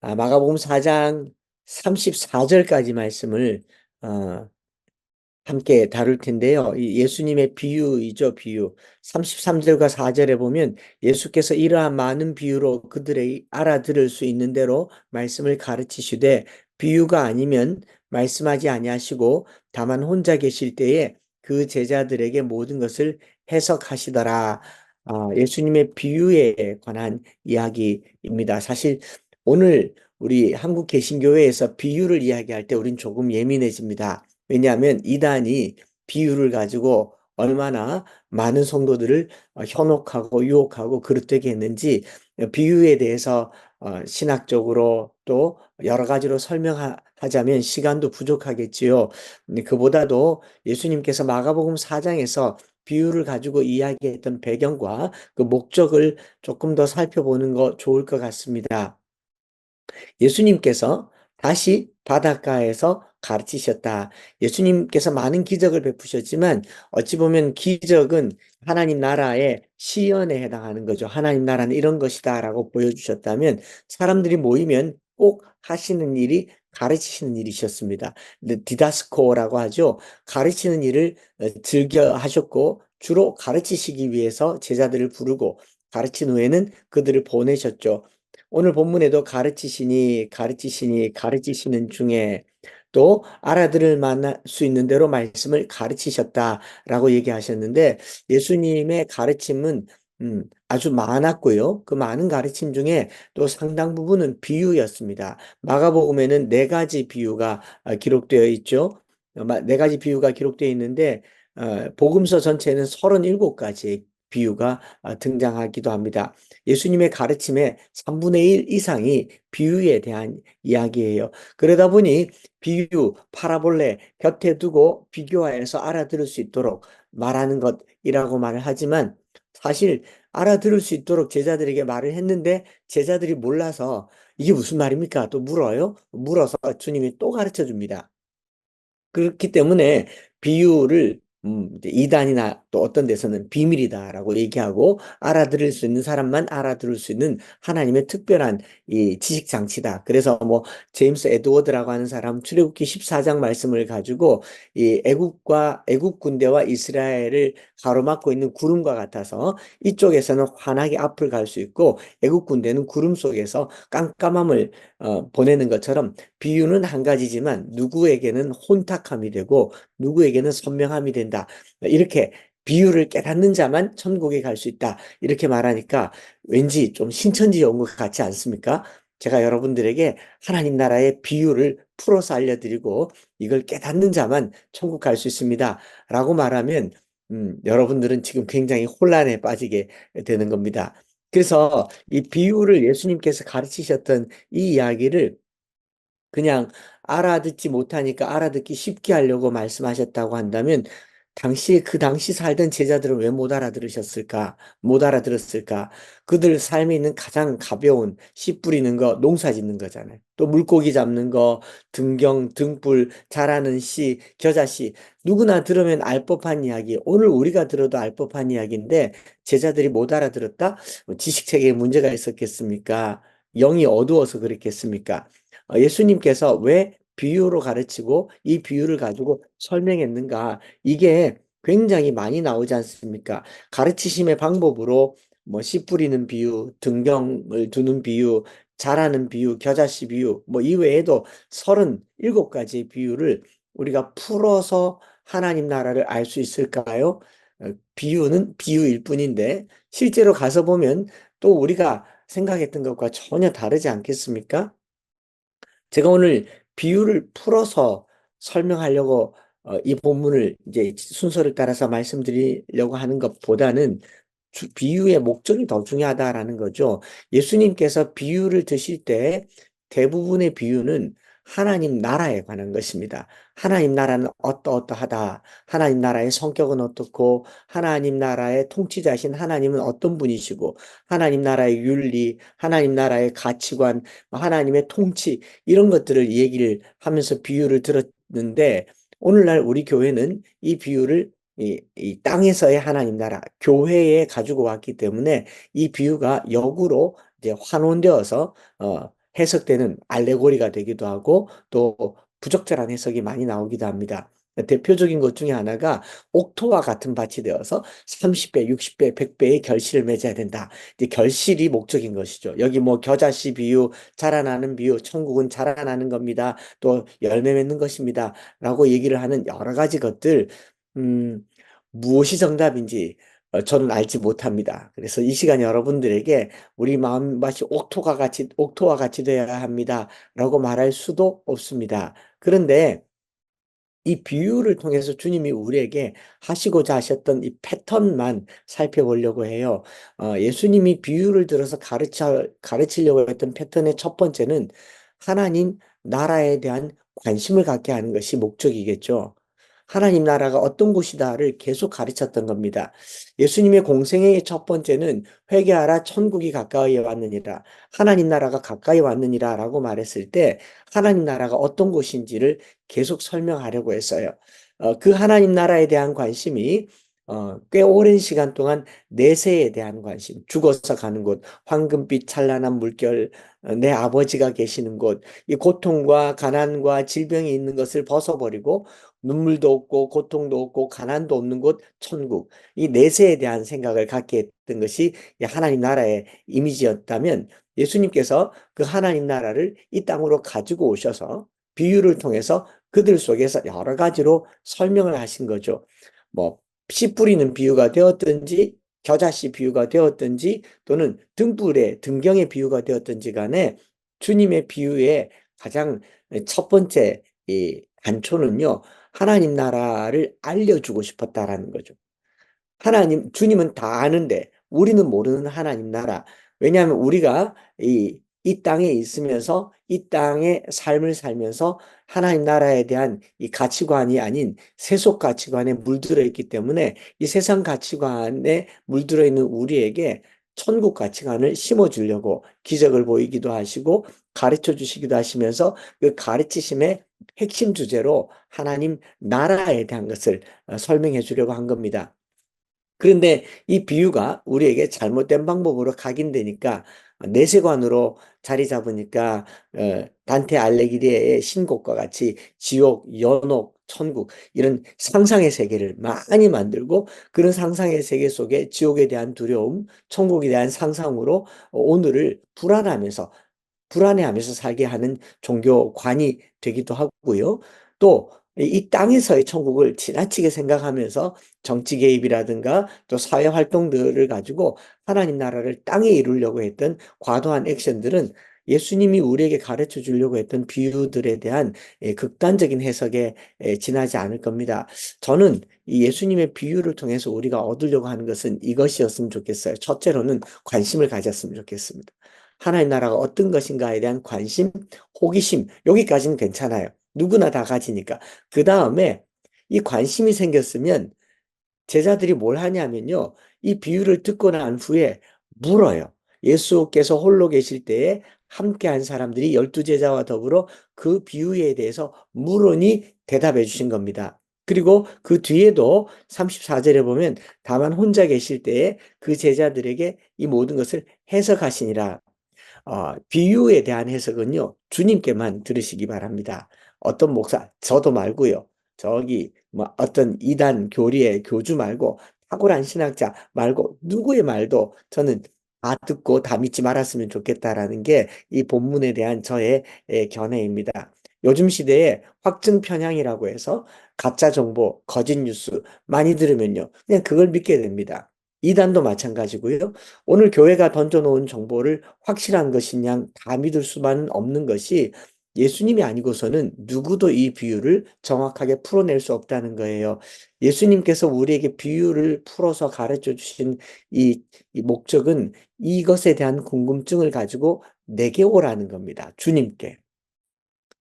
마가복음 4장 34절까지 말씀을 어, 함께 다룰 텐데요. 이 예수님의 비유이죠, 비유. 33절과 4절에 보면 예수께서 이러한 많은 비유로 그들의 알아들을 수 있는 대로 말씀을 가르치시되 비유가 아니면 말씀하지 아니하시고 다만 혼자 계실 때에 그 제자들에게 모든 것을 해석하시더라. 예수님의 비유에 관한 이야기입니다. 사실 오늘 우리 한국 개신교회에서 비유를 이야기할 때 우린 조금 예민해집니다. 왜냐하면 이단이 비유를 가지고 얼마나 많은 성도들을 현혹하고 유혹하고 그릇되게 했는지 비유에 대해서 신학적으로 또 여러 가지로 설명하자면 시간도 부족하겠지요. 근데 그보다도 예수님께서 마가복음 4장에서 비유를 가지고 이야기했던 배경과 그 목적을 조금 더 살펴보는 거 좋을 것 같습니다. 예수님께서 다시 바닷가에서 가르치셨다. 예수님께서 많은 기적을 베푸셨지만 어찌 보면 기적은 하나님 나라의 시연에 해당하는 거죠. 하나님 나라는 이런 것이다라고 보여주셨다면 사람들이 모이면 꼭 하시는 일이 가르치시는 일이셨습니다. 디다스코라고 하죠. 가르치는 일을 즐겨 하셨고 주로 가르치시기 위해서 제자들을 부르고 가르친 후에는 그들을 보내셨죠. 오늘 본문에도 가르치시는 중에 또 알아들을 만할 수 있는 대로 말씀을 가르치셨다라고 얘기하셨는데 예수님의 가르침은 아주 많았고요. 그 많은 가르침 중에 또 상당 부분은 비유였습니다. 마가복음에는 네 가지 비유가 기록되어 있죠. 네 가지 비유가 기록되어 있는데 복음서 전체는 37가지의 비유가 등장하기도 합니다. 예수님의 가르침의 3분의 1 이상이 비유에 대한 이야기예요. 그러다 보니 비유, 파라볼레 곁에 두고 비교하여서 알아들을 수 있도록 말하는 것이라고 말을 하지만 사실 알아들을 수 있도록 제자들에게 말을 했는데 제자들이 몰라서 이게 무슨 말입니까? 또 물어요. 물어서 주님이 또 가르쳐 줍니다. 그렇기 때문에 비유를 이제 이단이나 또 어떤 데서는 비밀이다라고 얘기하고 알아들을 수 있는 사람만 알아들을 수 있는 하나님의 특별한 이 지식 장치다. 그래서 뭐 제임스 에드워드라고 하는 사람 출애굽기 14장 말씀을 가지고 이 애국 군대와 이스라엘을 가로막고 있는 구름과 같아서 이쪽에서는 환하게 앞을 갈 수 있고 애국 군대는 구름 속에서 깜깜함을 보내는 것처럼 비유는 한 가지지만 누구에게는 혼탁함이 되고 누구에게는 선명함이 된다. 이렇게 비유를 깨닫는 자만 천국에 갈 수 있다. 이렇게 말하니까 왠지 좀 신천지에 온 것 같지 않습니까? 제가 여러분들에게 하나님 나라의 비유를 풀어서 알려드리고 이걸 깨닫는 자만 천국 갈 수 있습니다. 라고 말하면 여러분들은 지금 굉장히 혼란에 빠지게 되는 겁니다. 그래서 이 비유를 예수님께서 가르치셨던 이 이야기를 그냥 알아듣지 못하니까 알아듣기 쉽게 하려고 말씀하셨다고 한다면 그 당시 살던 제자들은 왜 못 알아들으셨을까? 못 알아들었을까? 그들 삶에 있는 가장 가벼운 씨 뿌리는 거, 농사 짓는 거잖아요. 또 물고기 잡는 거, 등불, 자라는 씨, 겨자씨. 누구나 들으면 알 법한 이야기. 오늘 우리가 들어도 알 법한 이야기인데 제자들이 못 알아들었다? 지식 체계에 문제가 있었겠습니까? 영이 어두워서 그랬겠습니까? 예수님께서 왜 비유로 가르치고 이 비유를 가지고 설명했는가? 이게 굉장히 많이 나오지 않습니까? 가르치심의 방법으로 뭐 씨 뿌리는 비유, 등병을 두는 비유, 자라는 비유, 겨자씨 비유, 뭐 이외에도 37가지의 비유를 우리가 풀어서 하나님 나라를 알 수 있을까요? 비유는 비유일 뿐인데 실제로 가서 보면 또 우리가 생각했던 것과 전혀 다르지 않겠습니까? 제가 오늘 비유를 풀어서 설명하려고 이 본문을 이제 순서를 따라서 말씀드리려고 하는 것보다는 비유의 목적이 더 중요하다라는 거죠. 예수님께서 비유를 드실 때 대부분의 비유는 하나님 나라에 관한 것입니다. 하나님 나라는 어떠어떠하다. 하나님 나라의 성격은 어떻고, 하나님 나라의 통치자신 하나님은 어떤 분이시고, 하나님 나라의 윤리, 하나님 나라의 가치관, 하나님의 통치, 이런 것들을 얘기를 하면서 비유를 들었는데, 오늘날 우리 교회는 이 비유를 이 땅에서의 하나님 나라, 교회에 가지고 왔기 때문에 이 비유가 역으로 이제 환원되어서 해석되는 알레고리가 되기도 하고 또 부적절한 해석이 많이 나오기도 합니다. 대표적인 것 중에 하나가 옥토와 같은 밭이 되어서 30배, 60배, 100배의 결실을 맺어야 된다. 이제 결실이 목적인 것이죠. 여기 뭐 겨자씨 비유, 자라나는 비유, 천국은 자라나는 겁니다. 또 열매 맺는 것입니다. 라고 얘기를 하는 여러 가지 것들, 음, 무엇이 정답인지 저는 알지 못합니다. 그래서 이 시간 여러분들에게 우리 마음밭이 옥토와 같이 되어야 합니다. 라고 말할 수도 없습니다. 그런데 이 비유를 통해서 주님이 우리에게 하시고자 하셨던 이 패턴만 살펴보려고 해요. 예수님이 비유를 들어서 가르치려고 했던 패턴의 첫 번째는 하나님 나라에 대한 관심을 갖게 하는 것이 목적이겠죠. 하나님 나라가 어떤 곳이다를 계속 가르쳤던 겁니다. 예수님의 공생애의 첫 번째는 회개하라 천국이 가까이 왔느니라. 하나님 나라가 가까이 왔느니라 라고 말했을 때 하나님 나라가 어떤 곳인지를 계속 설명하려고 했어요. 그 하나님 나라에 대한 관심이 꽤 오랜 시간 동안 내세에 대한 관심, 죽어서 가는 곳, 황금빛 찬란한 물결, 내 아버지가 계시는 곳, 이 고통과 가난과 질병이 있는 것을 벗어버리고 눈물도 없고 고통도 없고 가난도 없는 곳, 천국. 이 내세에 대한 생각을 갖게 했던 것이 하나님 나라의 이미지였다면 예수님께서 그 하나님 나라를 이 땅으로 가지고 오셔서 비유를 통해서 그들 속에서 여러 가지로 설명을 하신 거죠. 뭐, 씨 뿌리는 비유가 되었든지, 겨자씨 비유가 되었든지, 또는 등경의 비유가 되었든지 간에 주님의 비유의 가장 첫 번째 이 단초는요, 하나님 나라를 알려주고 싶었다라는 거죠. 주님은 다 아는데 우리는 모르는 하나님 나라. 왜냐하면 우리가 이 땅에 있으면서 이 땅의 삶을 살면서 하나님 나라에 대한 이 가치관이 아닌 세속 가치관에 물들어 있기 때문에 이 세상 가치관에 물들어 있는 우리에게 천국 가치관을 심어주려고 기적을 보이기도 하시고 가르쳐 주시기도 하시면서 그 가르치심의 핵심 주제로 하나님 나라에 대한 것을 설명해 주려고 한 겁니다. 그런데 이 비유가 우리에게 잘못된 방법으로 각인되니까 내세관으로 자리 잡으니까 단테 알레기리의 신곡과 같이 지옥, 연옥, 천국 이런 상상의 세계를 많이 만들고 그런 상상의 세계 속에 지옥에 대한 두려움, 천국에 대한 상상으로 오늘을 불안해하면서 살게 하는 종교관이 되기도 하고요. 또 이 땅에서의 천국을 지나치게 생각하면서 정치 개입이라든가 또 사회 활동들을 가지고 하나님 나라를 땅에 이루려고 했던 과도한 액션들은 예수님이 우리에게 가르쳐 주려고 했던 비유들에 대한 극단적인 해석에 지나지 않을 겁니다. 저는 이 예수님의 비유를 통해서 우리가 얻으려고 하는 것은 이것이었으면 좋겠어요. 첫째로는 관심을 가졌으면 좋겠습니다. 하나님 나라가 어떤 것인가에 대한 관심, 호기심, 여기까지는 괜찮아요. 누구나 다 가지니까. 그 다음에 이 관심이 생겼으면 제자들이 뭘 하냐면요. 이 비유를 듣고 난 후에 물어요. 예수께서 홀로 계실 때에 함께 한 사람들이 12제자와 더불어 그 비유에 대해서 물으니 대답해 주신 겁니다. 그리고 그 뒤에도 34절에 보면 다만 혼자 계실 때에 그 제자들에게 이 모든 것을 해석하시니라. 비유에 대한 해석은요, 주님께만 들으시기 바랍니다. 어떤 목사, 저도 말고요. 저기, 뭐, 어떤 이단 교리의 교주 말고, 탁월한 신학자 말고, 누구의 말도 저는 다 듣고 다 믿지 말았으면 좋겠다라는 게 이 본문에 대한 저의 견해입니다. 요즘 시대에 확증 편향이라고 해서 가짜 정보, 거짓 뉴스 많이 들으면요. 그냥 그걸 믿게 됩니다. 이단도 마찬가지고요. 오늘 교회가 던져놓은 정보를 확실한 것이냐 다 믿을 수만은 없는 것이 예수님이 아니고서는 누구도 이 비유를 정확하게 풀어낼 수 없다는 거예요. 예수님께서 우리에게 비유를 풀어서 가르쳐 주신 이 목적은 이것에 대한 궁금증을 가지고 내게 오라는 겁니다. 주님께.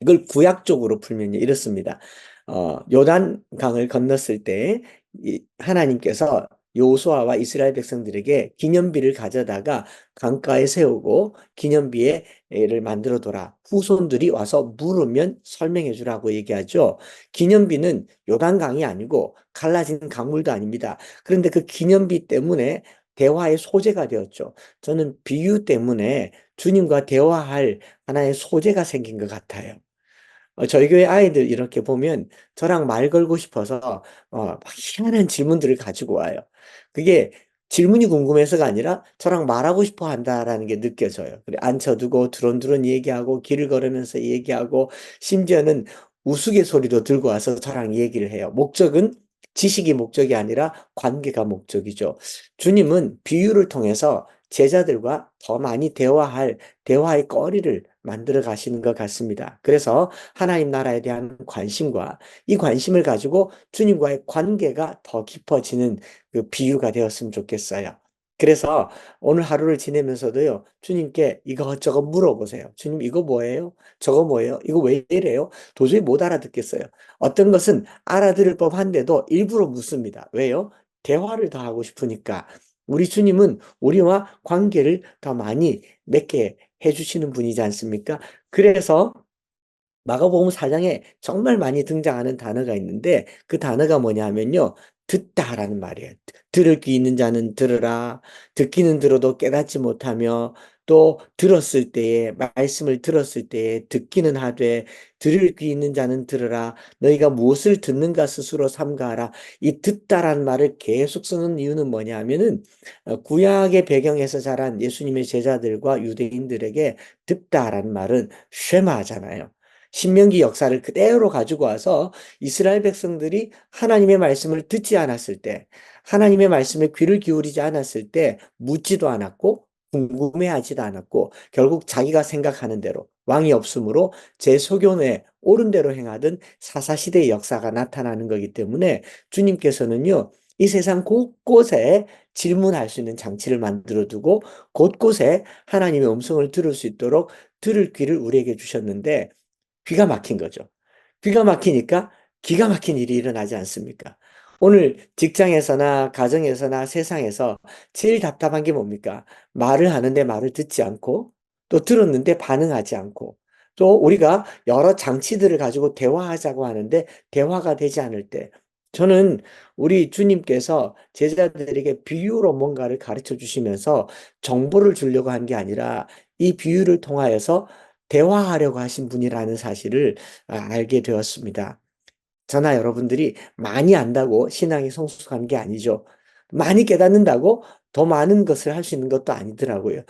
이걸 구약적으로 풀면 이렇습니다. 요단강을 건넜을 때 하나님께서 여호수아와 이스라엘 백성들에게 기념비를 가져다가 강가에 세우고 기념비를 만들어 둬라. 후손들이 와서 물으면 설명해 주라고 얘기하죠. 기념비는 요단강이 아니고 갈라진 강물도 아닙니다. 그런데 그 기념비 때문에 대화의 소재가 되었죠. 저는 비유 때문에 주님과 대화할 하나의 소재가 생긴 것 같아요. 저희 교회 아이들 이렇게 보면 저랑 말 걸고 싶어서 막 희한한 질문들을 가지고 와요. 그게 질문이 궁금해서가 아니라 저랑 말하고 싶어 한다라는 게 느껴져요. 그래, 앉혀두고 두런두런 얘기하고 길을 걸으면서 얘기하고 심지어는 우스갯소리도 들고 와서 저랑 얘기를 해요. 목적은 지식이 목적이 아니라 관계가 목적이죠. 주님은 비유를 통해서 제자들과 더 많이 대화할 대화의 거리를 만들어 가시는 것 같습니다. 그래서 하나님 나라에 대한 관심과 이 관심을 가지고 주님과의 관계가 더 깊어지는 그 비유가 되었으면 좋겠어요. 그래서 오늘 하루를 지내면서도요, 주님께 이것저것 물어보세요. 주님, 이거 뭐예요? 저거 뭐예요? 이거 왜 이래요? 도저히 못 알아듣겠어요. 어떤 것은 알아들을 법한데도 일부러 묻습니다. 왜요? 대화를 더 하고 싶으니까. 우리 주님은 우리와 관계를 더 많이 맺게 해주시는 분이지 않습니까? 그래서 마가복음 4장에 정말 많이 등장하는 단어가 있는데 그 단어가 뭐냐면요. 듣다라는 말이에요. 들을 귀 있는 자는 들으라. 듣기는 들어도 깨닫지 못하며 또 들었을 때에 말씀을 들었을 때에 듣기는 하되 들을 귀 있는 자는 들으라. 너희가 무엇을 듣는가 스스로 삼가하라. 이 듣다라는 말을 계속 쓰는 이유는 뭐냐면은 구약의 배경에서 자란 예수님의 제자들과 유대인들에게 듣다라는 말은 쉐마잖아요. 신명기 역사를 그대로 가지고 와서 이스라엘 백성들이 하나님의 말씀을 듣지 않았을 때, 하나님의 말씀에 귀를 기울이지 않았을 때, 묻지도 않았고, 궁금해하지도 않았고, 결국 자기가 생각하는 대로, 왕이 없으므로 제 소견에 옳은 대로 행하던 사사시대의 역사가 나타나는 거기 때문에 주님께서는요, 이 세상 곳곳에 질문할 수 있는 장치를 만들어 두고 곳곳에 하나님의 음성을 들을 수 있도록 들을 귀를 우리에게 주셨는데 귀가 막힌 거죠. 귀가 막히니까 기가 막힌 일이 일어나지 않습니까? 오늘 직장에서나 가정에서나 세상에서 제일 답답한 게 뭡니까? 말을 하는데 말을 듣지 않고 또 들었는데 반응하지 않고 또 우리가 여러 장치들을 가지고 대화하자고 하는데 대화가 되지 않을 때 저는 우리 주님께서 제자들에게 비유로 뭔가를 가르쳐 주시면서 정보를 주려고 한 게 아니라 이 비유를 통하여서 대화하려고 하신 분이라는 사실을 알게 되었습니다. 저나 여러분들이 많이 안다고 신앙이 성숙한 게 아니죠. 많이 깨닫는다고 더 많은 것을 할 수 있는 것도 아니더라고요.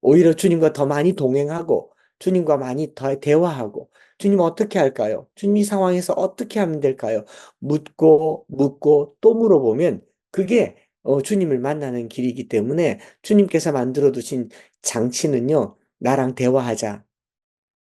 오히려 주님과 더 많이 동행하고 주님과 많이 더 대화하고 주님 어떻게 할까요? 주님 이 상황에서 어떻게 하면 될까요? 묻고 묻고 또 물어보면 그게 주님을 만나는 길이기 때문에 주님께서 만들어 두신 장치는요. 나랑 대화하자.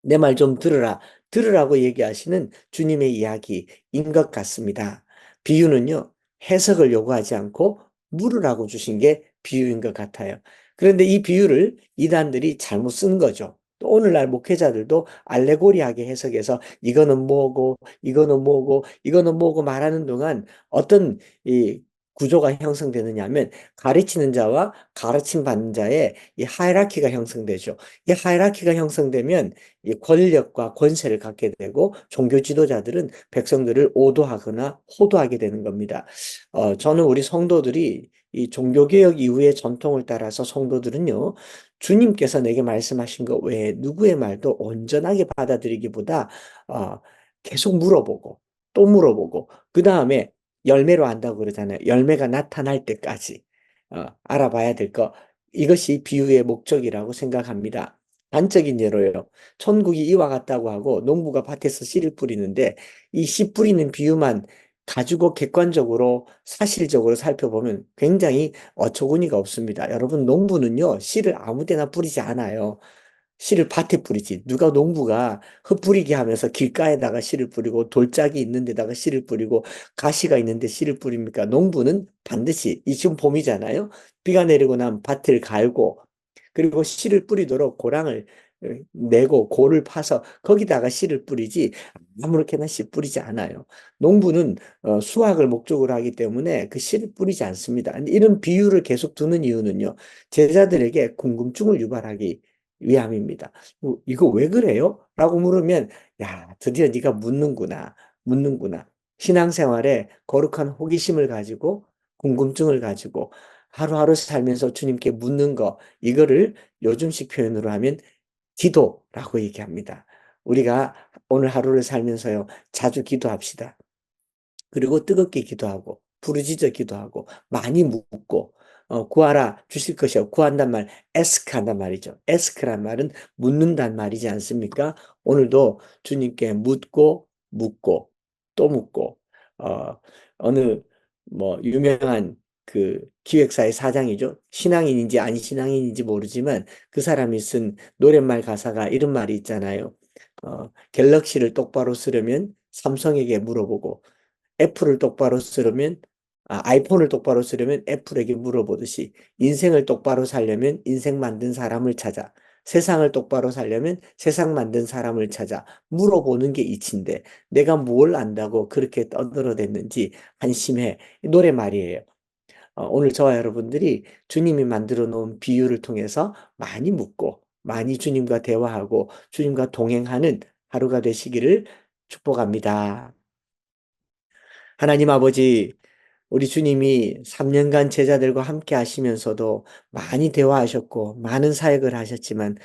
내 말 좀 들으라. 들으라고 얘기하시는 주님의 이야기인 것 같습니다. 비유는요, 해석을 요구하지 않고 물으라고 주신 게 비유인 것 같아요. 그런데 이 비유를 이단들이 잘못 쓴 거죠. 또 오늘날 목회자들도 알레고리하게 해석해서 이거는 뭐고, 이거는 뭐고, 이거는 뭐고 말하는 동안 어떤 이 구조가 형성되느냐 하면 가르치는 자와 가르침 받는 자의 이 하이라키가 형성되죠. 이 하이라키가 형성되면 이 권력과 권세를 갖게 되고 종교 지도자들은 백성들을 오도하거나 호도하게 되는 겁니다. 저는 우리 성도들이 이 종교개혁 이후의 전통을 따라서 성도들은요, 주님께서 내게 말씀하신 것 외에 누구의 말도 온전하게 받아들이기보다 어, 계속 물어보고 또 물어보고 그 다음에 열매로 안다고 그러잖아요. 열매가 나타날 때까지 알아봐야 될 것. 이것이 비유의 목적이라고 생각합니다. 단적인 예로요. 천국이 이와 같다고 하고 농부가 밭에서 씨를 뿌리는데 이 씨 뿌리는 비유만 가지고 객관적으로 사실적으로 살펴보면 굉장히 어처구니가 없습니다. 여러분 농부는요 씨를 아무 데나 뿌리지 않아요. 씨를 밭에 뿌리지. 누가 농부가 흩뿌리기 하면서 길가에다가 씨를 뿌리고 돌짝이 있는 데다가 씨를 뿌리고 가시가 있는데 씨를 뿌립니까? 농부는 반드시 이 지금 봄이잖아요. 비가 내리고 나면 밭을 갈고 그리고 씨를 뿌리도록 고랑을 내고 골을 파서 거기다가 씨를 뿌리지 아무렇게나 씨 뿌리지 않아요. 농부는 수확을 목적으로 하기 때문에 그 씨를 뿌리지 않습니다. 이런 비유를 계속 두는 이유는요. 제자들에게 궁금증을 유발하기 위함입니다. 이거 왜 그래요? 라고 물으면 야, 드디어 네가 묻는구나. 묻는구나. 신앙생활에 거룩한 호기심을 가지고 궁금증을 가지고 하루하루 살면서 주님께 묻는 거, 이거를 요즘식 표현으로 하면 기도라고 얘기합니다. 우리가 오늘 하루를 살면서요, 자주 기도합시다. 그리고 뜨겁게 기도하고 부르짖어 기도하고 많이 묻고 구하라 주실 것이요 구한단 말 ask 한단 말이죠. ask란 말은 묻는단 말이지 않습니까? 오늘도 주님께 묻고 또 묻고 어, 어느 뭐 유명한 그 기획사의 사장이죠. 신앙인인지 아니 신앙인인지 모르지만 그 사람이 쓴 노랫말 가사가 이런 말이 있잖아요. 갤럭시를 똑바로 쓰려면 삼성에게 물어보고 애플을 똑바로 쓰려면 아이폰을 똑바로 쓰려면 애플에게 물어보듯이 인생을 똑바로 살려면 인생 만든 사람을 찾아. 세상을 똑바로 살려면 세상 만든 사람을 찾아. 물어보는 게 이치인데 내가 뭘 안다고 그렇게 떠들어댔는지 한심해. 이 노래 말이에요. 오늘 저와 여러분들이 주님이 만들어 놓은 비유를 통해서 많이 묻고 많이 주님과 대화하고 주님과 동행하는 하루가 되시기를 축복합니다. 하나님 아버지, 우리 주님이 3년간 제자들과 함께 하시면서도 많이 대화하셨고, 많은 사역을 하셨지만,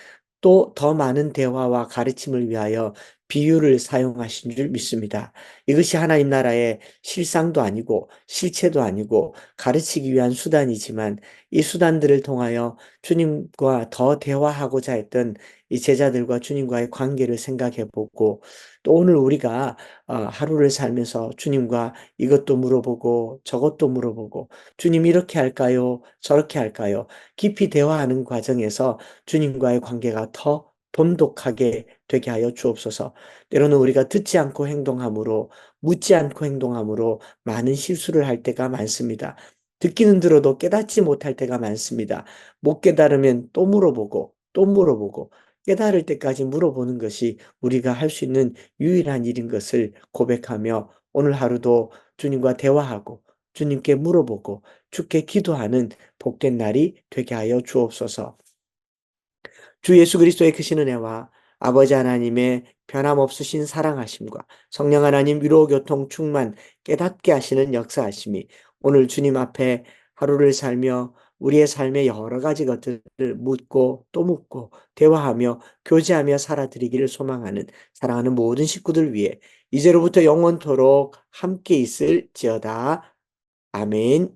또 더 많은 대화와 가르침을 위하여 비유를 사용하신 줄 믿습니다. 이것이 하나님 나라의 실상도 아니고, 실체도 아니고, 가르치기 위한 수단이지만, 이 수단들을 통하여 주님과 더 대화하고자 했던 이 제자들과 주님과의 관계를 생각해 보고, 또 오늘 우리가 하루를 살면서 주님과 이것도 물어보고 저것도 물어보고 주님 이렇게 할까요? 저렇게 할까요? 깊이 대화하는 과정에서 주님과의 관계가 더 돈독하게 되게 하여 주옵소서. 때로는 우리가 듣지 않고 행동함으로 묻지 않고 행동함으로 많은 실수를 할 때가 많습니다. 듣기는 들어도 깨닫지 못할 때가 많습니다. 못 깨달으면 또 물어보고 또 물어보고 깨달을 때까지 물어보는 것이 우리가 할 수 있는 유일한 일인 것을 고백하며 오늘 하루도 주님과 대화하고 주님께 물어보고 주께 기도하는 복된 날이 되게 하여 주옵소서. 주 예수 그리스도의 크신 은혜와 아버지 하나님의 변함없으신 사랑하심과 성령 하나님 위로 교통 충만 깨닫게 하시는 역사하심이 오늘 주님 앞에 하루를 살며 우리의 삶의 여러 가지 것들을 묻고 또 묻고 대화하며 교제하며 살아드리기를 소망하는 사랑하는 모든 식구들 위해 이제로부터 영원토록 함께 있을지어다. 아멘.